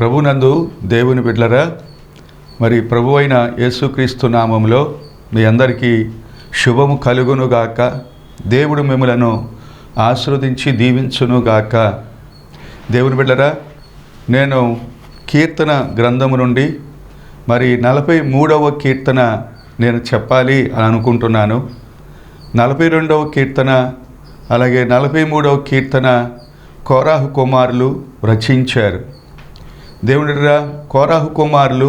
ప్రభునందు దేవుని బిడ్డలారా, మరి ప్రభు అయిన యేసుక్రీస్తు నామములో మీ అందరికీ శుభము కలుగునుగాక. దేవుడు మిమ్మలను ఆశీర్వదించి దీవించునుగాక. దేవుని బిడ్డలారా, నేను కీర్తన గ్రంథము నుండి మరి 43వ కీర్తన నేను చెప్పాలి అని అనుకుంటున్నాను. 42వ కీర్తన అలాగే 43వ కీర్తన కోరాహు కుమారులు రచించారు. దేవునిరా, కోరాహు కుమారులు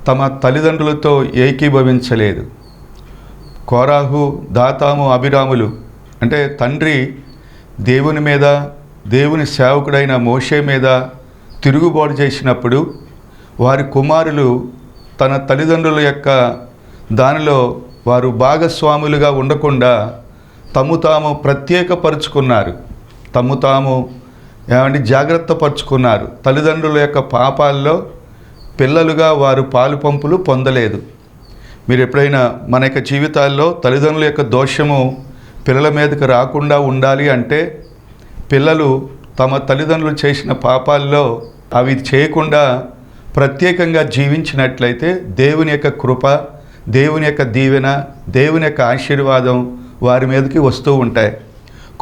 తమ తల్లిదండ్రులతో ఏకీభవించలేదు. కోరాహు, దాతాము, అభిరాములు అంటే తండ్రి దేవుని మీద, దేవుని సేవకుడైన మోషే మీద తిరుగుబాటు చేసినప్పుడు వారి కుమారులు తన తల్లిదండ్రుల యొక్క దానిలో వారు భాగస్వాములుగా ఉండకుండా తము తాము ప్రత్యేకపరుచుకున్నారు, తము తాము జాగ్రత్త పరుచుకున్నారు. తల్లిదండ్రుల యొక్క పాపాల్లో పిల్లలుగా వారు పాలు పంపులు పొందలేదు. మీరు ఎప్పుడైనా మన యొక్క జీవితాల్లో తల్లిదండ్రుల యొక్క దోషము పిల్లల మీదకి రాకుండా ఉండాలి అంటే పిల్లలు తమ తల్లిదండ్రులు చేసిన పాపాల్లో అవి చేయకుండా ప్రత్యేకంగా జీవించినట్లయితే దేవుని యొక్క కృప, దేవుని యొక్క దీవెన, దేవుని యొక్క ఆశీర్వాదం వారి మీదకి వస్తూ ఉంటాయి.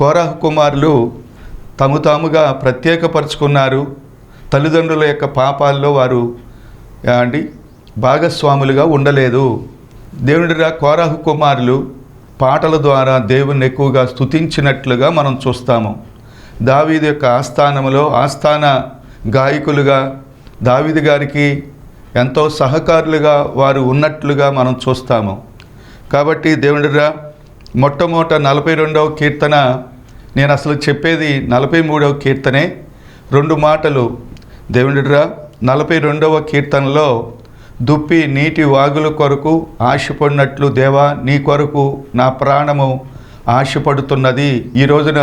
కోరాహు కుమారులు తము తాముగా ప్రత్యేకపరుచుకున్నారు. తల్లిదండ్రుల యొక్క పాపాల్లో వారు భాగస్వాములుగా ఉండలేదు. దేవునిరా, కోరాహు కుమారులు పాటల ద్వారా దేవుని ఎక్కువగా స్తుతించినట్లుగా మనం చూస్తాము. దావీదు యొక్క ఆస్థానములో ఆస్థాన గాయకులుగా దావీదు గారికి ఎంతో సహకారులుగా వారు ఉన్నట్లుగా మనం చూస్తాము. కాబట్టి దేవునిరా, మొట్టమొదట 42వ కీర్తన నేను అసలు చెప్పేది 43వ కీర్తనే. 2 మాటలు. దేవునిరా, 42వ కీర్తనలో దుప్పి నీటి వాగుల కొరకు ఆశపడినట్లు దేవా నీ కొరకు నా ప్రాణము ఆశపడుతున్నది. ఈ రోజున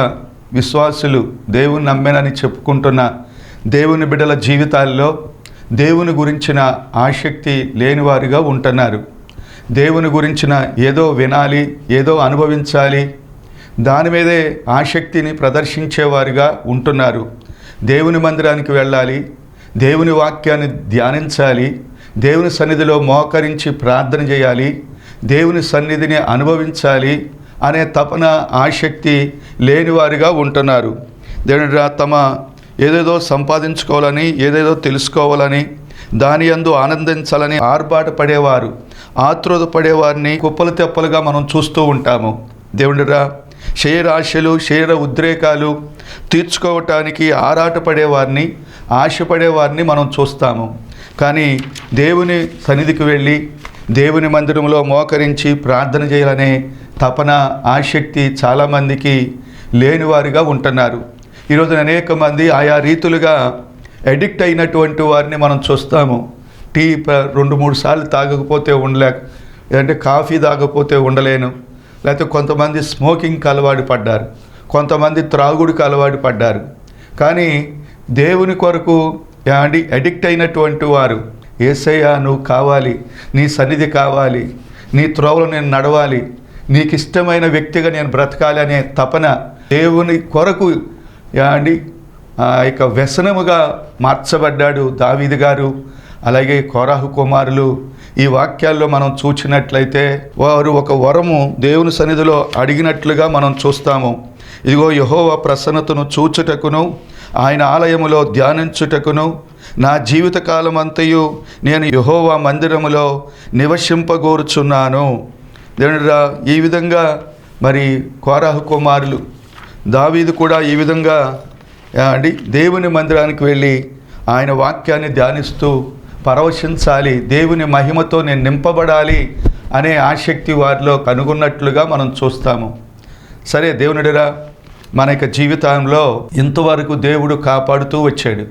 విశ్వాసులు దేవుని నమ్మేనని చెప్పుకుంటున్న దేవుని బిడ్డల జీవితాల్లో దేవుని గురించిన ఆసక్తి లేనివారుగా ఉంటున్నారు. దేవుని గురించిన ఏదో వినాలి, ఏదో అనుభవించాలి, దాని మీదే ఆసక్తిని ప్రదర్శించేవారుగా ఉంటున్నారు. దేవుని మందిరానికి వెళ్ళాలి, దేవుని వాక్యాన్ని ధ్యానించాలి, దేవుని సన్నిధిలో మోకరించి ప్రార్థన చేయాలి, దేవుని సన్నిధిని అనుభవించాలి అనే తపన, ఆసక్తి లేనివారుగా ఉంటున్నారు. దేవుని తమ ఏదేదో సంపాదించుకోవాలని, ఏదేదో తెలుసుకోవాలని, దాని యందు ఆనందించాలని ఆర్భాట పడేవారు, ఆతృత పడేవారిని కుప్పలు తెప్పలుగా మనం చూస్తూ ఉంటాము. దేవునిరా, శరీరాశలు, శరీర ఉద్రేకాలు తీర్చుకోవటానికి ఆరాటపడేవారిని, ఆశపడేవారిని మనం చూస్తాము. కానీ దేవుని సన్నిధికి వెళ్ళి దేవుని మందిరంలో మోకరించి ప్రార్థన చేయాలనే తపన, ఆసక్తి చాలామందికి లేనివారుగా ఉంటున్నారు. ఈరోజు అనేక మంది ఆయా రీతులుగా అడిక్ట్ అయినటువంటి వారిని మనం చూస్తాము. టీ 2-3 సార్లు తాగకపోతే ఉండలేక, లేదంటే కాఫీ తాగకపోతే ఉండలేను, లేకపోతే కొంతమంది స్మోకింగ్కి అలవాటు పడ్డారు, కొంతమంది త్రాగుడికి అలవాటు పడ్డారు. కానీ దేవుని కొరకు అడిక్ట్ అయినటువంటి వారు, యేసయ్యా నువ్వు కావాలి, నీ సన్నిధి కావాలి, నీ త్రోవలో నేను నడవాలి, నీకు ఇష్టమైన వ్యక్తిగా నేను బ్రతకాలి అనే తపన దేవుని కొరకు ఇక వ్యసనముగా మార్చబడ్డాడు దావీదు గారు, అలాగే కోరాహు కుమారులు. ఈ వాక్యాల్లో మనం చూచినట్లయితే వారు ఒక వరము దేవుని సన్నిధిలో అడిగినట్లుగా మనం చూస్తాము. ఇదిగో యెహోవా ప్రసన్నతను చూచుటకును, ఆయన ఆలయములో ధ్యానించుటకును నా జీవితకాలమంతయు నేను యెహోవా మందిరములో నివసింపగోరుచున్నాను. దేవునిరా, ఈ విధంగా మరి కోరాహు కుమారులు, దావీదు కూడా ఈ విధంగా దేవుని మందిరానికి వెళ్ళి ఆయన వాక్యాన్ని ధ్యానిస్తూ పరవశించాలి, దేవుని మహిమతో నేను నింపబడాలి అనే ఆసక్తి వారిలో కనుగొన్నట్లుగా మనం చూస్తాము. సరే దేవునిడిరా, మన యొక్క జీవితంలో ఇంతవరకు దేవుడు కాపాడుతూ వచ్చాడు.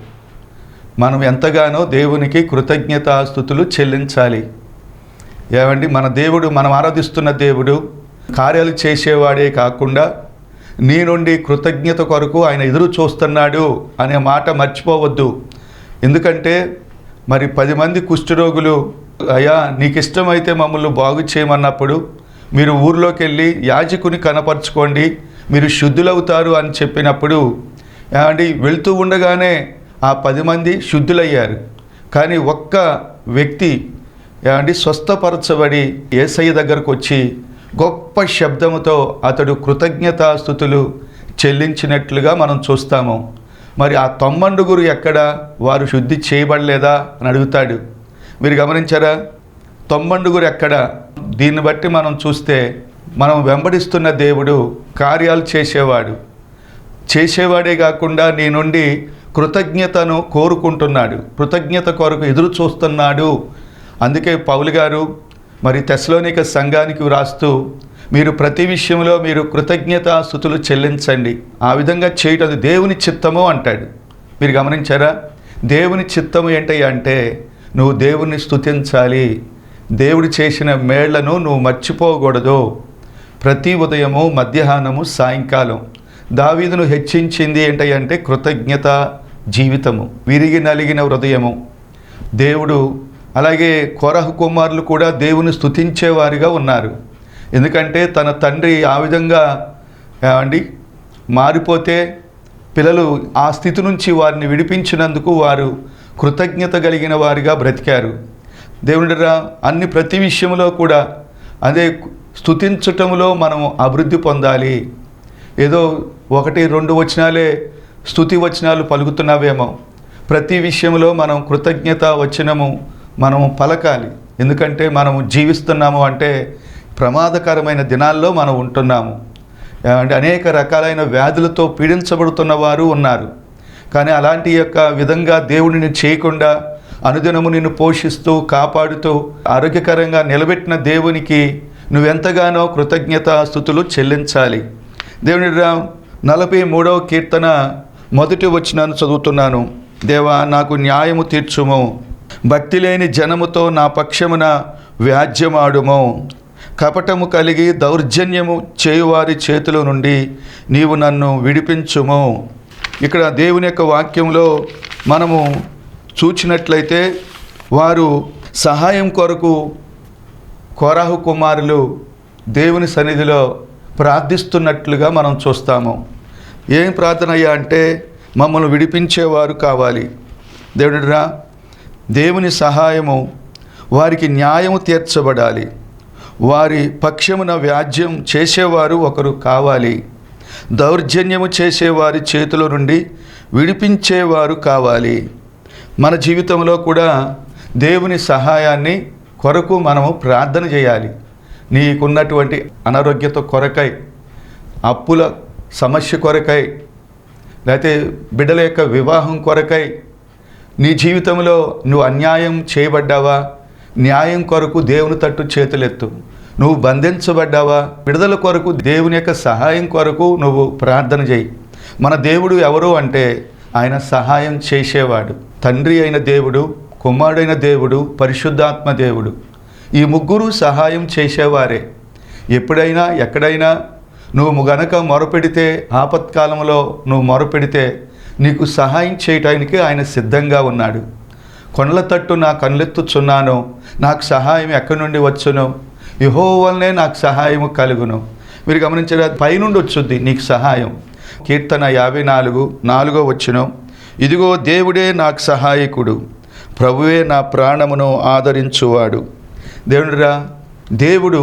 మనం ఎంతగానో దేవునికి కృతజ్ఞతాస్తుతులు చెల్లించాలి. మన దేవుడు, మనం ఆరాధిస్తున్న దేవుడు కార్యాలు చేసేవాడే కాకుండా నీ నుండి కృతజ్ఞత కొరకు ఆయన ఎదురు చూస్తున్నాడు అనే మాట మర్చిపోవద్దు. ఎందుకంటే మరి 10 మంది కుష్ఠరోగులు, అయ్యా నీకు ఇష్టమైతే మమ్మల్ని బాగు చేయమన్నప్పుడు మీరు ఊర్లోకి వెళ్ళి యాజకుని కనపరుచుకోండి, మీరు శుద్ధులవుతారు అని చెప్పినప్పుడు వెళ్తూ ఉండగానే ఆ 10 మంది శుద్ధులయ్యారు. కానీ ఒక్క వ్యక్తి స్వస్థపరచబడి యేసయ్య దగ్గరకు వచ్చి గొప్ప శబ్దముతో అతడు కృతజ్ఞతాస్తుతులు చెల్లించినట్లుగా మనం చూస్తాము. మరి ఆ 90 ఎక్కడ, వారు శుద్ధి చేయబడలేదా అని అడుగుతాడు. మీరు గమనించారా? 90 ఎక్కడ? దీన్ని బట్టి మనం చూస్తే మనం వెంబడిస్తున్న దేవుడు కార్యాలు చేసేవాడే కాకుండా నీ నుండి కృతజ్ఞతను కోరుకుంటున్నాడు, కృతజ్ఞత కొరకు ఎదురు చూస్తున్నాడు. అందుకే పౌలు గారు మరి తెస్సలోనిక సంఘానికి వ్రాస్తూ, మీరు ప్రతి విషయంలో మీరు కృతజ్ఞతాస్తుతులు చెల్లించండి, ఆ విధంగా చేయటం దేవుని చిత్తము అంటాడు. మీరు గమనించారా? దేవుని చిత్తము ఏంటయ్యా అంటే నువ్వు దేవుణ్ణి స్తుతించాలి, దేవుడు చేసిన మేళ్లను నువ్వు మర్చిపోకూడదు. ప్రతి ఉదయము, మధ్యాహ్నము, సాయంకాలం దావీదును హెచ్చించింది ఏంటంటే కృతజ్ఞత జీవితము, విరిగి నలిగిన హృదయము. దేవుడు అలాగే కోరహు కుమారులు కూడా దేవుని స్తుతించేవారిగా ఉన్నారు. ఎందుకంటే తన తండ్రి ఆ విధంగా మారిపోతే పిల్లలు ఆ స్థితి నుంచి వారిని విడిపించినందుకు వారు కృతజ్ఞత కలిగిన వారిగా బ్రతికారు. దేవునిరా ప్రతి విషయంలో కూడా అదే స్తుతించటంలో మనం అభివృద్ధి పొందాలి. ఏదో 1-2 వచనాలే స్తుతి వచనాలు పలుకుతున్నావేమో, ప్రతి విషయంలో మనం కృతజ్ఞత వచనము మనము పలకాలి. ఎందుకంటే మనము జీవిస్తున్నాము అంటే ప్రమాదకరమైన దినాల్లో మనం ఉంటున్నాము. అనేక రకాలైన వ్యాధులతో పీడించబడుతున్న వారు ఉన్నారు. కానీ అలాంటి విధంగా దేవుడిని చేయకుండా అనుదినము నిన్ను పోషిస్తూ కాపాడుతూ ఆరోగ్యకరంగా నిలబెట్టిన దేవునికి నువ్వెంతగానో కృతజ్ఞతాస్తుతులు చెల్లించాలి. దేవుని 43వ కీర్తన 1వ వచనాన్ని చదువుతున్నాను. దేవా, నాకు న్యాయము తీర్చుము, భక్తి లేని జనముతో నా పక్షమున వ్యాజ్యమాడుము. కపటము కలిగి దౌర్జన్యము చేయువారి చేతుల నుండి నీవు నన్ను విడిపించుము. ఇక్కడ దేవుని వాక్యంలో మనము చూచినట్లయితే వారు సహాయం కొరకు కోరాహు కుమారులు దేవుని సన్నిధిలో ప్రార్థిస్తున్నట్లుగా మనం చూస్తాము. ఏం ప్రార్థన అయ్యా అంటే మమ్మల్ని విడిపించేవారు కావాలి. దేవుని సహాయము, వారికి న్యాయము తీర్చబడాలి, వారి పక్షమున వ్యాజ్యం చేసేవారు ఒకరు కావాలి, దౌర్జన్యము చేసేవారి చేతుల నుండి విడిపించేవారు కావాలి. మన జీవితంలో కూడా దేవుని సహాయాన్ని కొరకు మనము ప్రార్థన చేయాలి. నీకున్నటువంటి అనారోగ్యత కొరకై, అప్పుల సమస్య కొరకై, లేకపోతే బిడ్డల వివాహం కొరకై, నీ జీవితంలో నువ్వు అన్యాయం చేయబడ్డావా, న్యాయం కొరకు దేవుని తట్టు చేతులెత్తు. నువ్వు బంధించబడ్డావా, విడుదల కొరకు దేవుని సహాయం కొరకు నువ్వు ప్రార్థన చేయి. మన దేవుడు ఎవరు అంటే ఆయన సహాయం చేసేవాడు. తండ్రి అయిన దేవుడు, కుమారుడైన దేవుడు, పరిశుద్ధాత్మ దేవుడు, ఈ ముగ్గురు సహాయం చేసేవారే. ఎప్పుడైనా ఎక్కడైనా నువ్వు గనక మొరపెడితే, ఆపత్కాలంలో నువ్వు మొరపెడితే నీకు సహాయం చేయటానికి ఆయన సిద్ధంగా ఉన్నాడు. కొండల తట్టు నా కళ్ళెత్తుచున్నాను, నాకు సహాయం ఎక్కడి నుండి వచ్చును, యెహోవా వల్లనే నాకు సహాయము కలుగును. మీరు గమనించారా? పైనుండి వచ్చుద్ది నీకు సహాయం. కీర్తన 54:4 వచ్చును, ఇదిగో దేవుడే నాకు సహాయకుడు, ప్రభువే నా ప్రాణమును ఆదరించువాడు. దేవుడు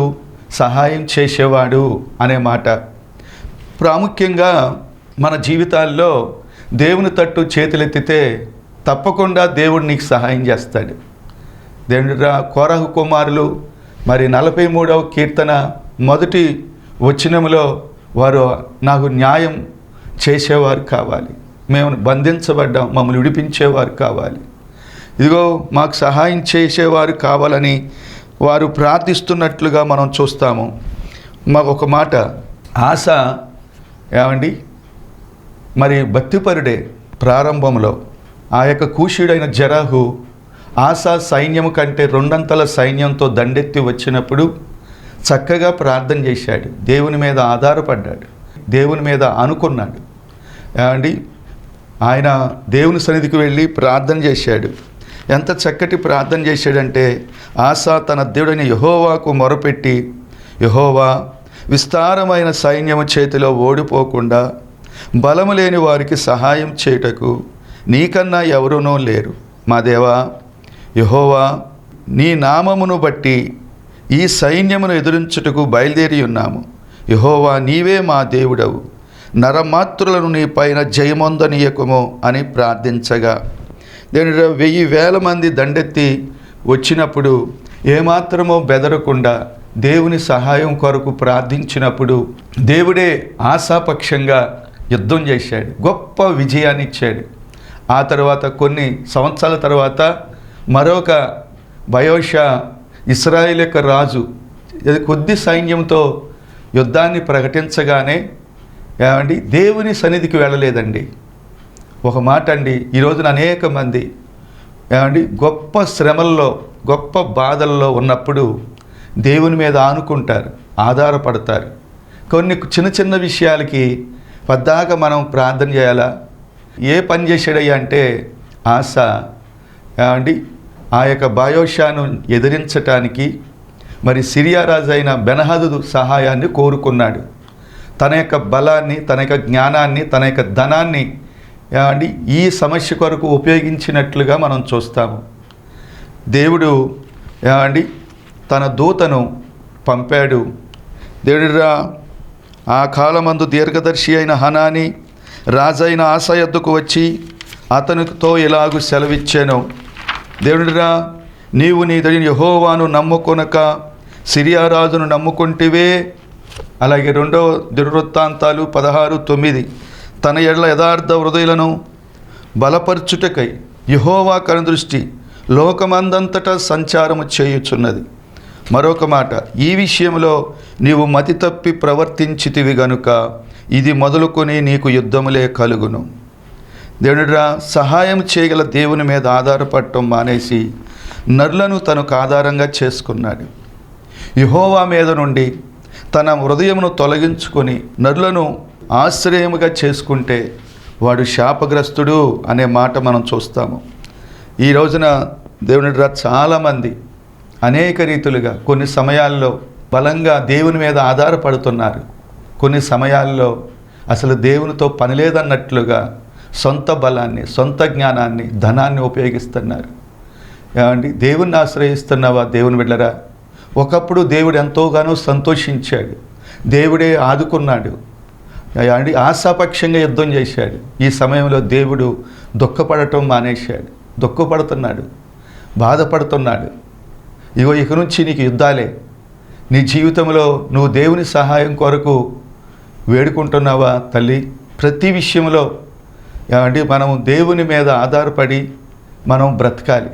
సహాయం చేసేవాడు అనే మాట ప్రాముఖ్యంగా మన జీవితాల్లో దేవుని తట్టు చేతులెత్తితే తప్పకుండా దేవుడు నీకు సహాయం చేస్తాడు. కోరహు కుమారులు మరి 43వ కీర్తన 1వ వచనములో వారు నాకు న్యాయం చేసేవారు కావాలి, మేము బంధించబడ్డాం, మమ్మల్ని విడిపించేవారు కావాలి, ఇదిగో మాకు సహాయం చేసేవారు కావాలని వారు ప్రార్థిస్తున్నట్లుగా మనం చూస్తాము. మాకు ఒక మాట, ఆశ మరి భక్తిపరుడే ప్రారంభంలో. ఆ కూషుడైన జరాహు ఆశా సైన్యము కంటే 2 సైన్యంతో దండెత్తి వచ్చినప్పుడు చక్కగా ప్రార్థన చేశాడు, దేవుని మీద ఆధారపడ్డాడు, దేవుని మీద అనుకున్నాడు. ఆయన దేవుని సన్నిధికి వెళ్ళి ప్రార్థన చేశాడు. ఎంత చక్కటి ప్రార్థన చేశాడంటే, ఆశా తన దేవుడైన యెహోవాకు మొరపెట్టి, యెహోవా, విస్తారమైన సైన్యము చేతిలో ఓడిపోకుండా బలము లేని వారికి సహాయం చేయుటకు నీకన్నా ఎవరునూ లేరు. మా దేవా యెహోవా, నీ నామమును బట్టి ఈ సైన్యమును ఎదురించుటకు బయలుదేరి ఉన్నాము. యెహోవా, నీవే మా దేవుడవు, నరమాత్రులను నీ పైన జయమొందనీయకుము అని ప్రార్థించగా, దేవుడు 1000 మంది దండెత్తి వచ్చినప్పుడు ఏమాత్రమో బెదరకుండా దేవుని సహాయం కొరకు ప్రార్థించినప్పుడు దేవుడే ఆశాపక్షంగా యుద్ధం చేశాడు, గొప్ప విజయాన్ని ఇచ్చాడు. ఆ తర్వాత కొన్ని సంవత్సరాల తర్వాత మరొక బయోషా ఇశ్రాయేలు యొక్క రాజు కొద్ది సైన్యంతో యుద్ధాన్ని ప్రకటించగానే ఏమండి దేవుని సన్నిధికి వెళ్ళలేదండి. ఒక మాట అండి, ఈ రోజున అనేక మంది ఏమండి గొప్ప శ్రమల్లో గొప్ప బాధల్లో ఉన్నప్పుడు దేవుని మీద ఆనుకుంటారు, ఆధారపడతారు. కొన్ని చిన్న చిన్న విషయాలకి పద్దాక మనం ప్రార్థన చేయాలా? ఏ పని చేశాడయ్యా అంటే ఆశ ఏమండి ఆ యొక్క బయోషాను ఎదిరించటానికి మరి సిరియా రాజు అయిన బెన్హదదు సహాయాన్ని కోరుకున్నాడు. తన యొక్క బలాన్ని, తన యొక్క జ్ఞానాన్ని, తన యొక్క ధనాన్ని ఏమండి ఈ సమస్య కొరకు ఉపయోగించినట్లుగా మనం చూస్తాము. దేవుడు ఏమండి తన దూతను పంపాడు. దేవుడిరా ఆ కాలమందు దీర్ఘదర్శి అయిన హనాని రాజైన ఆస యొద్దకు వచ్చి అతనితో ఇలాగు సెలవిచ్చాను. దేవుడిరా, నీవు నీ దేవుని యెహోవాను నమ్ముకొనక సిరియా రాజును నమ్ముకుంటివే. అలాగే 2వ దినవృత్తాంతాలు 16:9 తన ఎడల యథార్థ హృదయులను బలపరచుటకై యెహోవా కనుదృష్టి లోకమందంతటా సంచారము చేయుచున్నది. మరొక మాట, ఈ విషయంలో నీవు మతి తప్పి ప్రవర్తించితివి గనుక ఇది మొదలుకొని నీకు యుద్ధములే కలుగును. దేవుడిరా, సహాయం చేయగల దేవుని మీద ఆధారపడటం మానేసి నరులను తనకు ఆధారంగా చేసుకున్నాడు. యెహోవా మీద నుండి తన హృదయమును తొలగించుకొని నరులను ఆశ్రయముగా చేసుకుంటే వాడు శాపగ్రస్తుడు అనే మాట మనం చూస్తాము. ఈ రోజున దేవుడిరా చాలామంది అనేక రీతులుగా కొన్ని సమయాల్లో బలంగా దేవుని మీద ఆధారపడుతున్నారు. కొన్ని సమయాల్లో అసలు దేవునితో పని లేదన్నట్లుగా సొంత బలాన్ని, సొంత జ్ఞానాన్ని, ధనాన్ని ఉపయోగిస్తున్నారు. ఏమండి దేవుణ్ణి ఆశ్రయిస్తున్నావా? దేవుని బిడ్డరా, ఒకప్పుడు దేవుడు ఎంతోగానో సంతోషించాడు, దేవుడే ఆదుకున్నాడు, అండి ఆశాపక్షంగా యుద్ధం చేశాడు. ఈ సమయంలో దేవుడు దుఃఖపడటం మానేశాడు, దుఃఖపడుతున్నాడు, బాధపడుతున్నాడు. ఇక నుంచి నీకు యుద్ధాలే. నీ జీవితంలో నువ్వు దేవుని సహాయం కొరకు వేడుకుంటున్నావా తల్లి? ప్రతి విషయంలో ఏమండి మనం దేవుని మీద ఆధారపడి మనం బ్రతకాలి.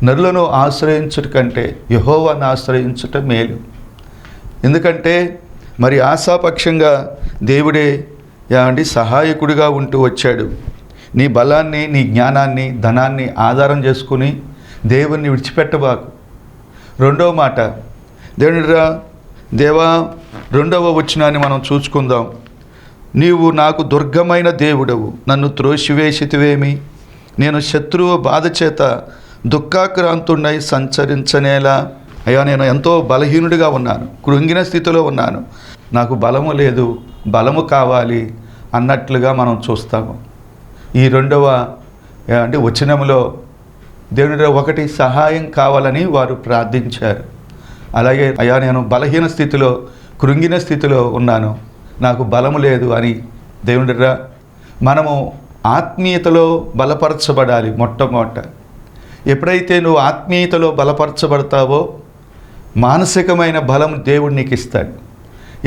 నరులను ఆశ్రయించుట కంటే యెహోవాను ఆశ్రయించుట మేలు. ఎందుకంటే మరి ఆశాపక్షంగా దేవుడే ఏమండి సహాయకుడిగా ఉంటూ వచ్చాడు. నీ బలాన్ని, నీ జ్ఞానాన్ని, ధనాన్ని ఆధారం చేసుకుని దేవుణ్ణి విడిచిపెట్టబాకు. 2వ మాట, దేవునిరా దేవా 2వ వచనాన్ని మనం చూసుకుందాం. నీవు నాకు దుర్గమైన దేవుడవు, నన్ను త్రోసివేసితివేమి? నేను శత్రువు బాధ చేత దుఃఖాక్రాంతుడై సంచరించనేలా? అయ్యా, నేను ఎంతో బలహీనుడిగా ఉన్నాను, కృంగిన స్థితిలో ఉన్నాను, నాకు బలము లేదు, బలము కావాలి అన్నట్లుగా మనం చూస్తాము. ఈ 2వ వచనంలో దేవుని ఒకటి సహాయం కావాలని వారు ప్రార్థించారు. అలాగే అయ్యా నేను బలహీన స్థితిలో, కృంగిన స్థితిలో ఉన్నాను, నాకు బలము లేదు అని. దేవునిరా, మనము ఆత్మీయతలో బలపరచబడాలి. మొట్టమొదట ఎప్పుడైతే నువ్వు ఆత్మీయతలో బలపరచబడతావో మానసికమైన బలం దేవుడు నీకు ఇస్తాడు.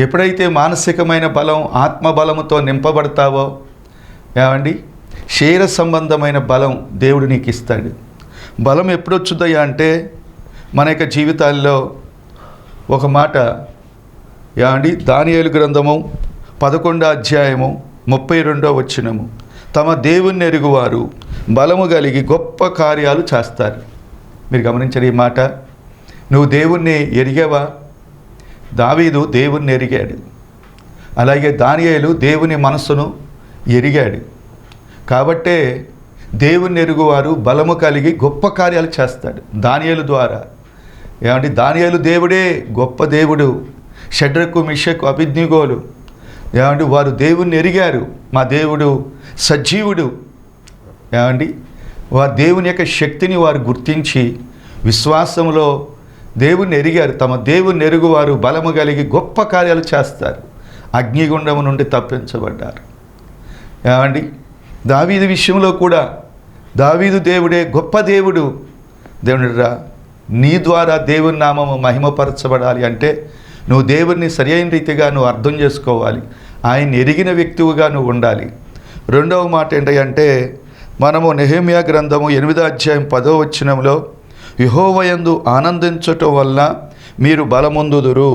ఎప్పుడైతే మానసికమైన బలం, ఆత్మబలముతో నింపబడతావో ఏమండి శరీర సంబంధమైన బలం దేవుడు నీకు ఇస్తాడు. బలం ఎప్పుడు వచ్చుదయ్యా అంటే మన యొక్క జీవితాల్లో ఒక మాట ఏమండి దానియేలు గ్రంథము 11వ అధ్యాయము 32వ వచనము, తమ దేవుణ్ణి ఎరుగువారు బలము కలిగి గొప్ప కార్యాలు చేస్తారు. మీరు గమనించరు ఈ మాట. నువ్వు దేవుణ్ణి ఎరిగావా? దావీదు దేవుణ్ణి ఎరిగాడు. అలాగే దానియేలు దేవుని మనస్సును ఎరిగాడు. కాబట్టే దేవుణ్ణి ఎరుగువారు బలము కలిగి గొప్ప కార్యాలు చేస్తాడు దానియేలు ద్వారా. ఏమంటే దానియేలు దేవుడే గొప్ప దేవుడు. షడ్రకు, మిషకు, అబేద్నెగోలు ఏమంటే వారు దేవుణ్ణి ఎరిగారు. మా దేవుడు సజీవుడు, ఏమండి దేవుని యొక్క శక్తిని వారు గుర్తించి విశ్వాసంలో దేవుణ్ణి ఎరిగారు. తమ దేవుణ్ణి ఎరుగు వారు బలము కలిగి గొప్ప కార్యాలు చేస్తారు. అగ్నిగుండము నుండి తప్పించబడ్డారు. ఏమండి దావీదు విషయంలో కూడా దావీదు దేవుడే గొప్ప దేవుడు. దేవునిరా నీ ద్వారా దేవుని నామము మహిమపరచబడాలి అంటే నువ్వు దేవుణ్ణి సరైన రీతిగా నువ్వు అర్థం చేసుకోవాలి. ఆయన ఎరిగిన వ్యక్తిగా నువ్వు ఉండాలి. రెండవ మాట ఏంటంటే మనము నెహెమ్యా గ్రంథము 8వ అధ్యాయం 10వ వచనంలో యెహోవాయందు ఆనందించటం వల్ల మీరు బలమొందుదురు.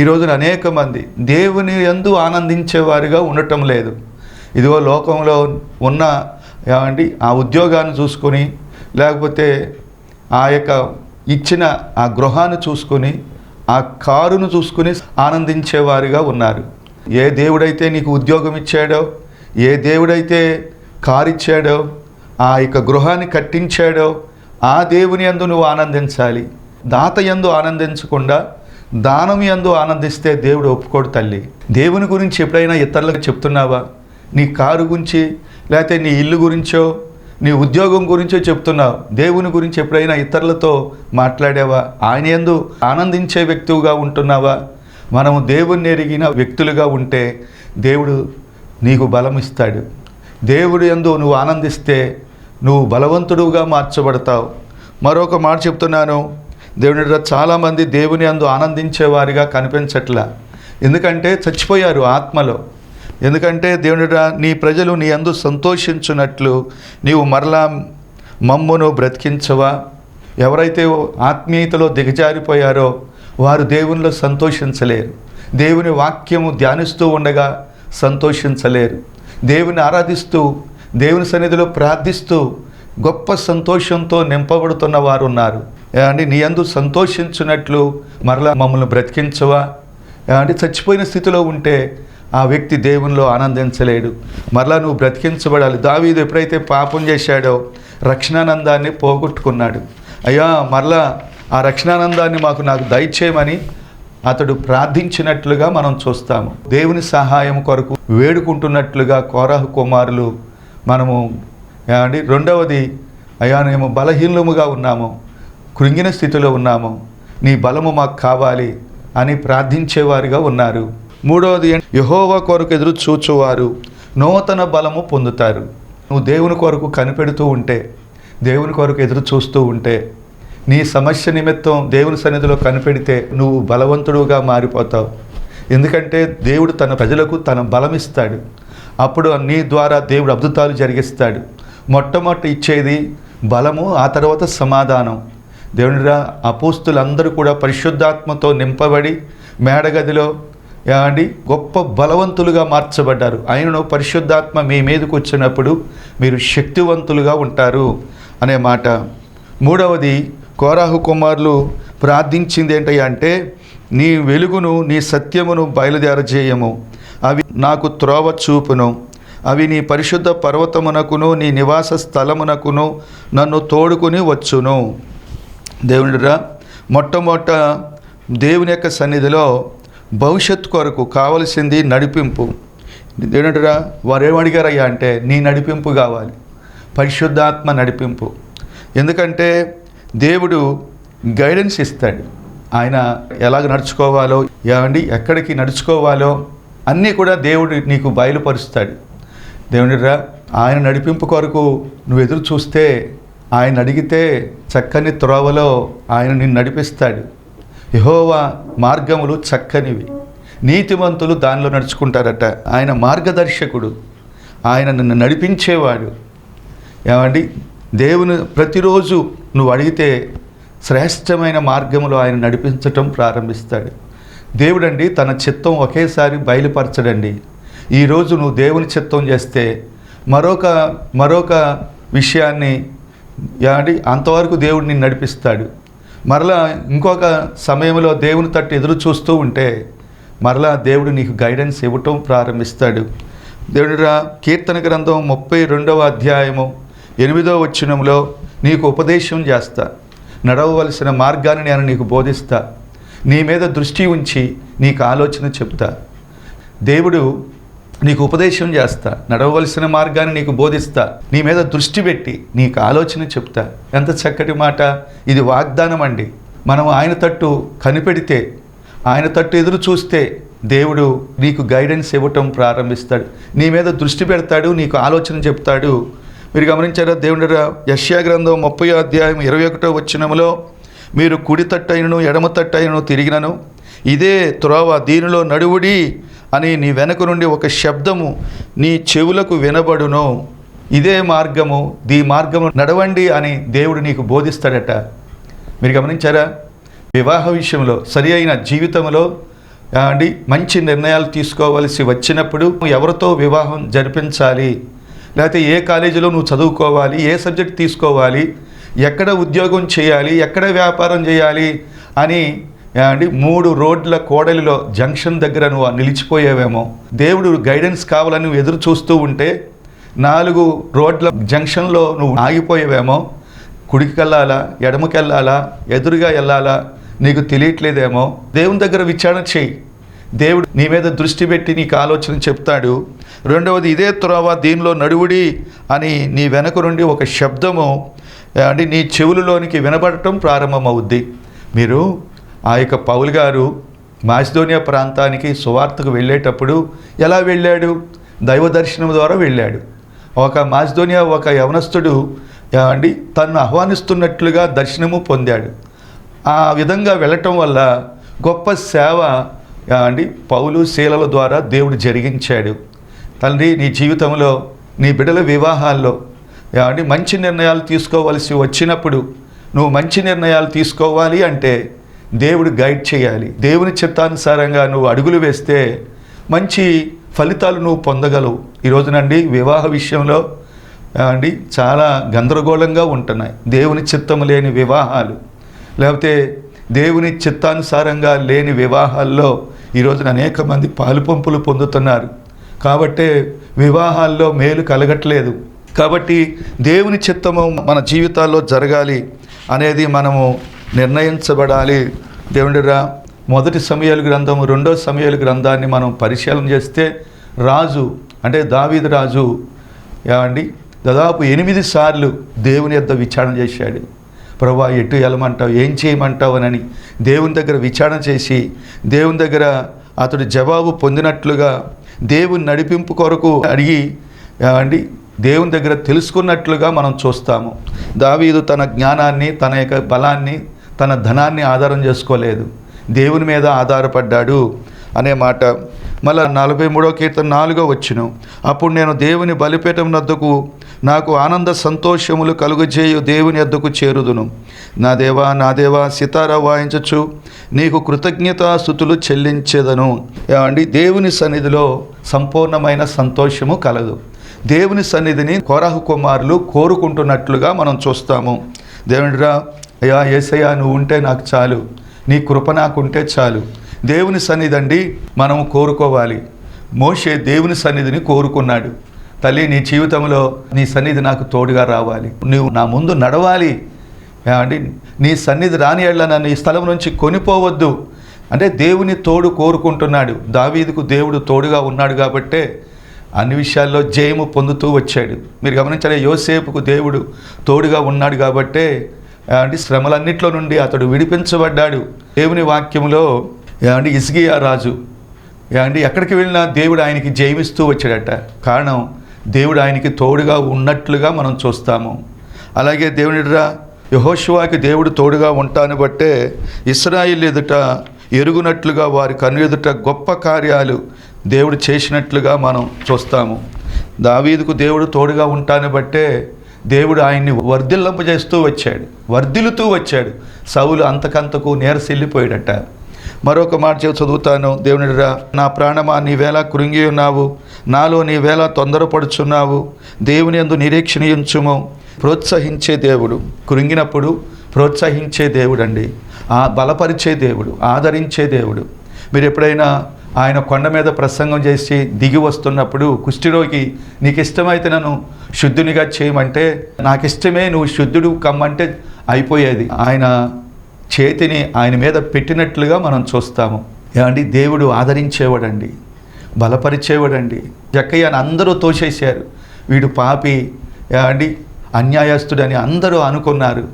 ఈ రోజున అనేక మంది దేవుని యందు ఆనందించేవారుగా ఉండటం లేదు. ఇదిగో లోకంలో ఉన్న ఏమండి ఆ ఉద్యోగాన్ని చూసుకొని లేకపోతే ఆ యొక్క ఇచ్చిన ఆ గృహాన్ని చూసుకొని ఆ కారును చూసుకుని ఆనందించేవారుగా ఉన్నారు. ఏ దేవుడైతే నీకు ఉద్యోగం ఇచ్చాడో, ఏ దేవుడైతే కారు ఇచ్చాడో, ఆ యొక్క గృహాన్ని కట్టించాడో ఆ దేవుని యందు నువ్వు ఆనందించాలి. దాత యందు ఆనందించకుండా దానం యందు ఆనందిస్తే దేవుడు ఒప్పుకోడు తల్లి. దేవుని గురించి ఎప్పుడైనా ఇతరులకు చెప్తున్నావా? నీ కారు గురించి లేకపోతే నీ ఇల్లు గురించో నీ ఉద్యోగం గురించో చెప్తున్నావు. దేవుని గురించి ఎప్పుడైనా ఇతరులతో మాట్లాడావా? ఆయన యందు ఆనందించే వ్యక్తిగా ఉంటున్నావా? మనము దేవుణ్ణి ఎరిగిన వ్యక్తులుగా ఉంటే దేవుడు నీకు బలం ఇస్తాడు. దేవుడు యందు నువ్వు ఆనందిస్తే నువ్వు బలవంతుడుగా మార్చబడతావు. మరొక మాట చెప్తున్నాను, దేవుని చాలామంది దేవుని యందు ఆనందించేవారిగా కనిపించట్లా. ఎందుకంటే చచ్చిపోయారు ఆత్మలో. ఎందుకంటే దేవునిరా నీ ప్రజలు నీ యందు సంతోషించున్నట్లు నీవు మరలా మమ్మును బ్రతికించవా? ఎవరైతే ఆత్మీయతలో దిగజారిపోయారో వారు దేవునిలో సంతోషించలేరు. దేవుని వాక్యము ధ్యానిస్తూ ఉండగా సంతోషించలేరు. దేవుని ఆరాధిస్తూ దేవుని సన్నిధిలో ప్రార్థిస్తూ గొప్ప సంతోషంతో నింపబడుతున్న వారు ఉన్నారు. అంటే నీ యందు సంతోషించినట్లు మరలా మమ్మల్ని బ్రతికించవా? అంటే చచ్చిపోయిన స్థితిలో ఉంటే ఆ వ్యక్తి దేవునిలో ఆనందించలేడు. మరలా నువ్వు బ్రతికించబడాలి. దావీదు ఎప్పుడైతే పాపం చేశాడో రక్షణానందాన్ని పోగొట్టుకున్నాడు. అయ్యా మరలా ఆ రక్షణానందాన్ని నాకు దయచేయమని అతడు ప్రార్థించినట్లుగా మనం చూస్తాము. దేవుని సహాయం కొరకు వేడుకుంటున్నట్లుగా కోరహు కుమారులు మనము ఏమండి. రెండవది, అయ్యా మేము బలహీనముగా ఉన్నాము, కృంగిన స్థితిలో ఉన్నాము, నీ బలము మాకు కావాలి అని ప్రార్థించేవారుగా ఉన్నారు. మూడవది, యెహోవా కొరకు ఎదురు చూచువారు నూతన బలము పొందుతారు. నువ్వు దేవుని కొరకు కనిపెడుతూ ఉంటే, దేవుని కొరకు ఎదురు చూస్తూ ఉంటే, నీ సమస్య నిమిత్తం దేవుని సన్నిధిలో కనిపెడితే నువ్వు బలవంతుడుగా మారిపోతావు. ఎందుకంటే దేవుడు తన ప్రజలకు తన బలమిస్తాడు. అప్పుడు నీ ద్వారా దేవుడు అద్భుతాలు జరిగిస్తాడు. మొట్టమొదటి ఇచ్చేది బలము, ఆ తర్వాత సమాధానం. దేవునిరా అపోస్తులందరూ కూడా పరిశుద్ధాత్మతో నింపబడి మేడగదిలో ఏమండి గొప్ప బలవంతులుగా మార్చబడ్డారు. ఆయనను పరిశుద్ధాత్మ మీ మీదకు వచ్చినప్పుడు మీరు శక్తివంతులుగా ఉంటారు అనే మాట. మూడవది, కోరాహు కుమారులు ప్రార్థించింది ఏంటంటే నీ వెలుగును నీ సత్యమును బయలుదేరజేయము, అవి నాకు త్రోవ చూపును, అవి నీ పరిశుద్ధ పర్వతమునకును నీ నివాస స్థలమునకును నన్ను తోడుకుని వచ్చును. దేవునిరా మొట్టమొదట దేవుని యొక్క సన్నిధిలో భవిష్యత్తు కొరకు కావలసింది నడిపింపు. దేవునిరా వారు ఏమడిగారయ్యా అంటే నీ నడిపింపు కావాలి, పరిశుద్ధాత్మ నడిపింపు. ఎందుకంటే దేవుడు గైడెన్స్ ఇస్తాడు. ఆయన ఎలాగ నడుచుకోవాలో ఏమండి ఎక్కడికి నడుచుకోవాలో అన్నీ కూడా దేవుడు నీకు బయలుపరుస్తాడు. దేవునిరా ఆయన నడిపింపు కొరకు నువ్వు ఎదురు చూస్తే, ఆయన అడిగితే చక్కని త్రోవలో ఆయన నిన్ను నడిపిస్తాడు. యెహోవా మార్గములు చక్కనివి, నీతిమంతులు దానిలో నడుచుకుంటారట. ఆయన మార్గదర్శకుడు, ఆయన నిన్ను నడిపించేవాడు. ఏమండి దేవుని ప్రతిరోజు నువ్వు అడిగితే శ్రేష్టమైన మార్గంలో ఆయన నడిపించటం ప్రారంభిస్తాడు. దేవుడండి తన చిత్తం ఒకేసారి బయలుపరచడండి. ఈరోజు నువ్వు దేవుని చిత్తం చేస్తే మరొక విషయాన్ని ఏమండి అంతవరకు దేవుడు నిన్ను నడిపిస్తాడు. మరలా ఇంకొక సమయంలో దేవుని తట్టు ఎదురు చూస్తూ ఉంటే మరలా దేవుడు నీకు గైడెన్స్ ఇవ్వటం ప్రారంభిస్తాడు. దేవుడిరా కీర్తన గ్రంథం 32వ అధ్యాయము 8వ వచనంలో నీకు ఉపదేశం చేస్తా, నడవవలసిన మార్గాన్ని నేను నీకు బోధిస్తా, నీ మీద దృష్టి ఉంచి నీకు ఆలోచన చెప్తా. దేవుడు నీకు ఉపదేశం చేస్తా, నడవవలసిన మార్గాన్ని నీకు బోధిస్తా, నీ మీద దృష్టి పెట్టి నీకు ఆలోచన చెప్తా. ఎంత చక్కటి మాట! ఇది వాగ్దానం అండి. మనం ఆయన తట్టు కనిపెడితే, ఆయన తట్టు ఎదురు చూస్తే దేవుడు నీకు గైడెన్స్ ఇవ్వటం ప్రారంభిస్తాడు, నీ మీద దృష్టి పెడతాడు, నీకు ఆలోచన చెప్తాడు. మీరు గమనించారా? దేవుని యెషయా గ్రంథం 30వ అధ్యాయం 21వ వచనములో, మీరు కుడి తట్టైనను ఎడమ తట్టైనను తిరిగినను ఇదే త్రోవ, దీనిలో నడువుడి అని నీ వెనక నుండి ఒక శబ్దము నీ చెవులకు వినబడును. ఇదే మార్గము, దీ మార్గము నడవండి అని దేవుడు నీకు బోధిస్తాడట. మీరు గమనించారా? వివాహ విషయంలో, సరి అయిన జీవితంలో మంచి నిర్ణయాలు తీసుకోవలసి వచ్చినప్పుడు ఎవరితో వివాహం జరిపించాలి, లేకపోతే ఏ కాలేజీలో నువ్వు చదువుకోవాలి, ఏ సబ్జెక్ట్ తీసుకోవాలి, ఎక్కడ ఉద్యోగం చేయాలి, ఎక్కడ వ్యాపారం చేయాలి అని 3 రోడ్ల కోడలిలో జంక్షన్ దగ్గర నువ్వు నిలిచిపోయావేమో. దేవుడు గైడెన్స్ కావాలని నువ్వు ఎదురు చూస్తూ ఉంటే 4 రోడ్ల జంక్షన్లో నువ్వు ఆగిపోయావేమో. కుడికి వెళ్ళాలా, ఎడమకి వెళ్ళాలా, ఎదురుగా వెళ్ళాలా నీకు తెలియట్లేదేమో. దేవుని దగ్గర విచారణ చేయి, దేవుడు నీ మీద దృష్టి పెట్టి నీకు ఆలోచన చెప్తాడు. రెండవది, ఇదే త్రోవ, దీనిలో నడువుడి అని నీ వెనక నుండి ఒక శబ్దము నీ చెవులలోనికి వినబడటం ప్రారంభమవుద్ది. మీరు ఆ యొక్క పౌలు గారు మాసిదోనియా ప్రాంతానికి సువార్తకు వెళ్ళేటప్పుడు ఎలా వెళ్ళాడు? దైవ దర్శనం ద్వారా వెళ్ళాడు. ఒక మాసిదోనియా ఒక యవనస్తుడు తన్ను ఆహ్వానిస్తున్నట్లుగా దర్శనము పొందాడు. ఆ విధంగా వెళ్ళటం వల్ల గొప్ప సేవ పౌలు శీలల ద్వారా దేవుడు జరిగించాడు. తండ్రి, నీ జీవితంలో నీ బిడ్డల వివాహాల్లో మంచి నిర్ణయాలు తీసుకోవలసి వచ్చినప్పుడు, నువ్వు మంచి నిర్ణయాలు తీసుకోవాలి అంటే దేవుడు గైడ్ చేయాలి. దేవుని చిత్తానుసారంగా నువ్వు అడుగులు వేస్తే మంచి ఫలితాలు నువ్వు పొందగలవు. ఈరోజునండి వివాహ విషయంలో చాలా గందరగోళంగా ఉంటున్నాయి. దేవుని చిత్తము లేని వివాహాలు, లేకపోతే దేవుని చిత్తానుసారంగా లేని వివాహాల్లో ఈరోజున అనేక మంది పాలుపంపులు పొందుతున్నారు. కాబట్టే వివాహాల్లో మేలు కలగట్లేదు. కాబట్టి దేవుని చిత్తము మన జీవితాల్లో జరగాలి అనేది మనము నిర్ణయించబడాలి. దేవుడిరా, 1 సమూయేలు గ్రంథము 2వ సమూయేలు గ్రంథాన్ని మనం పరిశీలన చేస్తే, రాజు అంటే దావీదు రాజు దాదాపు 8 సార్లు దేవుని యొద్ద విచారణ చేశాడు. ప్రభువా, ఎటు వెళ్ళమంటావు, ఏం చేయమంటావు అని దేవుని దగ్గర విచారణ చేసి దేవుని దగ్గర అతడు జవాబు పొందినట్లుగా, దేవుని నడిపింపు కొరకు అడిగి దేవుని దగ్గర తెలుసుకున్నట్లుగా మనం చూస్తాము. దావీదు తన జ్ఞానాన్ని, తన యొక్క బలాన్ని, తన ధనాన్ని ఆధారం చేసుకోలేదు, దేవుని మీద ఆధారపడ్డాడు అనే మాట. మళ్ళా 43వ కీర్తన 4వ వచనం, అప్పుడు నేను దేవుని బలిపీఠం వద్దకు, నాకు ఆనంద సంతోషములు కలుగజేయు దేవుని వద్దకు చేరుదును. నా దేవా సితారా వాయించచ్చు, నీకు కృతజ్ఞతాస్తుతులు చెల్లించేదను. దేవుని సన్నిధిలో సంపూర్ణమైన సంతోషము కలదు. దేవుని సన్నిధిని కోరాహు కుమారులు కోరుకుంటున్నట్లుగా మనం చూస్తాము. దేవుడిరా, అయ్యా యేసయ్యా, నువ్వు ఉంటే నాకు చాలు, నీ కృప నాకుంటే చాలు. దేవుని సన్నిధి మనము కోరుకోవాలి. మోషే దేవుని సన్నిధిని కోరుకున్నాడు. తల్లి, నీ జీవితంలో నీ సన్నిధి నాకు తోడుగా రావాలి, నువ్వు నా ముందు నడవాలి, నీ సన్నిధి రాని ఎడల నన్ను ఈ స్థలం నుంచి కొనిపోవద్దు అంటే దేవుని తోడు కోరుకుంటున్నాడు. దావీదుకు దేవుడు తోడుగా ఉన్నాడు కాబట్టే అన్ని విషయాల్లో జయము పొందుతూ వచ్చాడు. మీరు గమనించాలి, యోసేపుకు దేవుడు తోడుగా ఉన్నాడు కాబట్టే శ్రమలన్నిట్లో నుండి అతడు విడిపించబడ్డాడు. దేవుని వాక్యంలో హిజ్కియా రాజు ఎక్కడికి వెళ్ళినా దేవుడు ఆయనకి జయమిస్తూ వచ్చాడట. కారణం, దేవుడు ఆయనకి తోడుగా ఉన్నట్లుగా మనం చూస్తాము. అలాగే దేవునిరా, యెహోషువకి దేవుడు తోడుగా ఉంటాను బట్టే ఇశ్రాయేలు ఎదుట ఎరుగునట్లుగా, వారి కన్ను ఎదుట గొప్ప కార్యాలు దేవుడు చేసినట్లుగా మనం చూస్తాము. దావీదుకు దేవుడు తోడుగా ఉంటాను బట్టే దేవుడు ఆయన్ని వర్ధిల్లింపజేస్తూ వచ్చాడు, వర్ధిల్లుతూ వచ్చాడు. సౌలు అంతకంతకు నీరసిల్లిపోయాడట. మరొక మాట చదువుతాను. దేవునిరా, నా ప్రాణమా, నీవేళ కృంగి ఉన్నావు, నాలో నీవేళ తొందరపడుచున్నావు. దేవుని యందు నిరీక్షణ ఉంచుము. ప్రోత్సహించే దేవుడు, కృంగినప్పుడు ప్రోత్సహించే దేవుడు అండి, బలపరిచే దేవుడు, ఆదరించే దేవుడు. మీరు ఎప్పుడైనా ఆయన కొండ మీద ప్రసంగం చేసి దిగి వస్తున్నప్పుడు కుష్ఠరోగి, నీకు ఇష్టమైతే నన్ను శుద్ధునిగా చేయమంటే, నాకు ఇష్టమే, నువ్వు శుద్ధుడు కమ్మంటే అయిపోయేది. ఆయన చేతిని ఆయన మీద పెట్టినట్లుగా మనం చూస్తాము. ఏమండి, దేవుడు ఆదరించేవాడండి. బలపరిచేవాడండి. జక్కయ్యని అందరూ తోసేశారు, వీడు పాపి అండి, అన్యాయస్తుడని అందరూ అనుకున్నారు.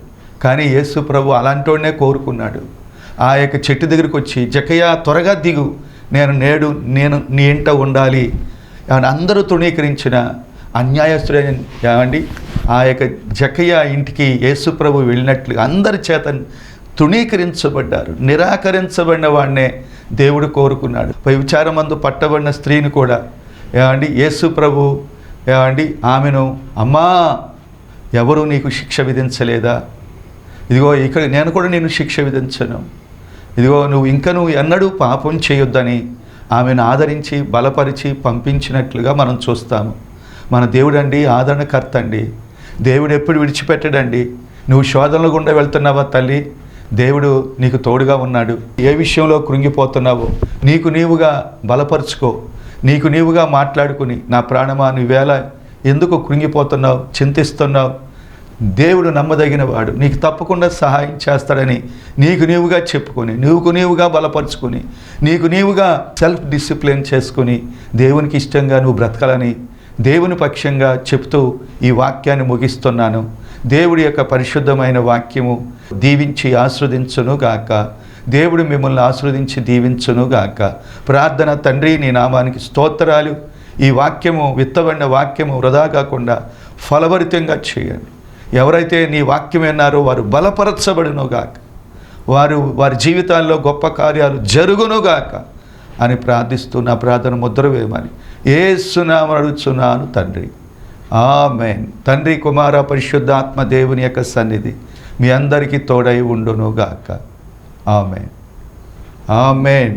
కానీ యేసు ప్రభు అలాంటోనే కోరుకున్నాడు. ఆ యొక్క చెట్టు దగ్గరికి వచ్చి, జక్కయ్య త్వరగా దిగు, నేను నీ ఇంట ఉండాలి అని అందరూ తృణీకరించిన అన్యాయస్తుడని అండి ఆ యొక్క జక్కయ్య ఇంటికి యేసు ప్రభు వెళ్ళినట్లు అందరి చేత తృణీకరించబడ్డారు. నిరాకరించబడిన వాడినే దేవుడు కోరుకున్నాడు. వ్యభిచారమందు పట్టబడిన స్త్రీని కూడా అండి యేసు ప్రభు అండి ఆమెను, అమ్మా ఎవరు నీకు శిక్ష విధించలేదా? ఇదిగో ఇక్కడ నేను కూడా నేను శిక్ష విధించను, ఇదిగో నువ్వు ఎన్నడూ పాపం చేయొద్దని ఆమెను ఆదరించి బలపరిచి పంపించినట్లుగా మనం చూస్తాము. మన దేవుడు అండి ఆదరణకర్త అండి. దేవుడు ఎప్పుడు విడిచిపెట్టడండి. నువ్వు శోధనలు గుండా వెళ్తున్నావా తల్లి, దేవుడు నీకు తోడుగా ఉన్నాడు. ఏ విషయంలో కృంగిపోతున్నావో నీకు నీవుగా బలపరుచుకో, నీకు నీవుగా మాట్లాడుకుని, నా ప్రాణమా నువ్వేళ ఎందుకు కృంగిపోతున్నావు, చింతిస్తున్నావు, దేవుడు నమ్మదగిన వాడు, నీకు తప్పకుండా సహాయం చేస్తాడని నీకు నీవుగా చెప్పుకొని, నీవుగా బలపరుచుకొని, నీకు నీవుగా సెల్ఫ్ డిసిప్లిన్ చేసుకొని దేవునికి ఇష్టంగా నువ్వు బ్రతకాలని దేవుని పక్షంగా చెప్తూ ఈ వాక్యాన్ని ముగిస్తున్నాను. దేవుడి యొక్క పరిశుద్ధమైన వాక్యము దీవించి ఆస్వాదించును గాక. దేవుడు మిమ్మల్ని ఆస్వాదించి దీవించును గాక. ప్రార్థన. తండ్రి, నీ నామానికి స్తోత్రాలు. ఈ వాక్యము, విత్తబడిన వాక్యము వృధా కాకుండా ఫలభరితంగా చేయండి. ఎవరైతే నీ వాక్యం విన్నారో వారు బలపరచబడునుగాక, వారి జీవితాల్లో గొప్ప కార్యాలు జరుగునుగాక అని ప్రార్థిస్తూ నా ప్రార్థన ముద్ర వేయమని యేసు నామమున అడుగుచున్నాను తండ్రి. ఆమేన్. తండ్రి, కుమార, పరిశుద్ధాత్మ దేవుని యొక్క సన్నిధి మీ అందరికీ తోడై ఉండునుగాక. ఆమేన్. ఆమేన్.